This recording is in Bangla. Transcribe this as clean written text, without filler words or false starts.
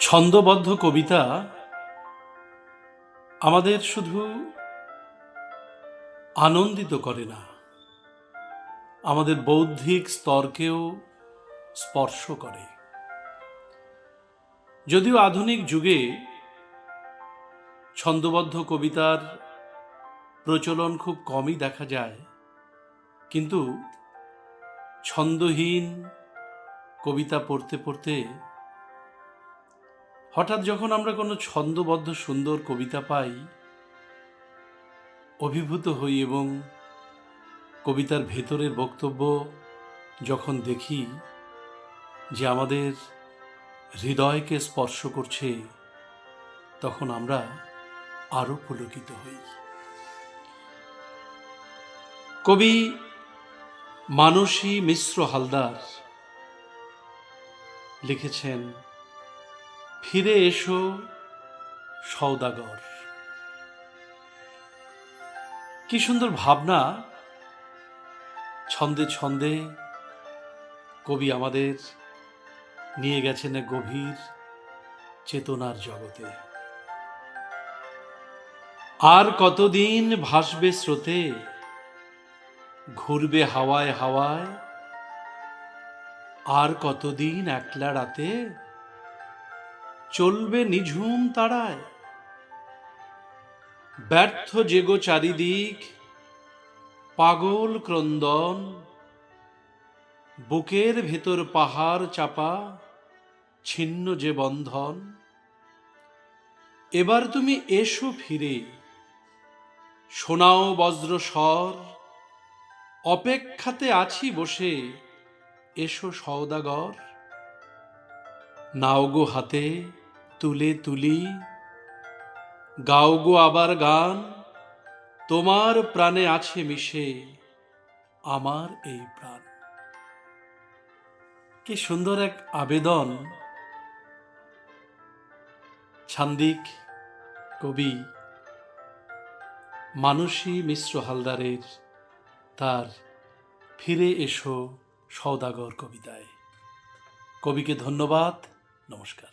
ছন্দবদ্ধ কবিতা আমাদের শুধু আনন্দিত করে না, আমাদের বৌদ্ধিক স্তরকেও স্পর্শ করে। যদিও আধুনিক যুগে ছন্দবদ্ধ কবিতার প্রচলন খুব কমই দেখা যায়, কিন্তু ছন্দহীন কবিতা পড়তে পড়তে হঠাৎ যখন আমরা কোনো ছন্দবদ্ধ সুন্দর কবিতা পাই, অভিভূত হই এবং কবিতার ভেতরের বক্তব্য যখন দেখি যে আমাদের হৃদয়কে স্পর্শ করছে, তখন আমরা আরো পুলকিত হই। কবি মানসী মিশ্র হালদার লিখেছেন, ফিরে এসো সওদাগর। কি সুন্দর ভাবনা! ছন্দে ছন্দে কবি আমাদের নিয়ে গেছেন এক গভীর চেতনার জগতে। আর কতদিন ভাসবে স্রোতে, ঘুরবে হাওয়ায় হাওয়ায়, আর কতদিন একলা রাতে চলবে নিঝুম তারায়। ব্যর্থ জেগো চারিদিক, পাগল ক্রন্দন, বুকের ভেতর পাহাড় চাপা, ছিন্ন যে বন্ধন। এবার তুমি এসো ফিরে, শোনাও বজ্র স্বর, অপেক্ষাতে আছি বসে, এসো সওদাগর। নাও গো হাতে তুলে তুলি, গাও গো আবার গান, তোমার প্রাণে আছে মিশে আমার এই প্রাণ। কি সুন্দর এক আবেদন ছান্দিক কবি মানসী মিশ্র হালদারের তার ফিরে এসো সওদাগর কবিতায়। কবিকে ধন্যবাদ, নমস্কার।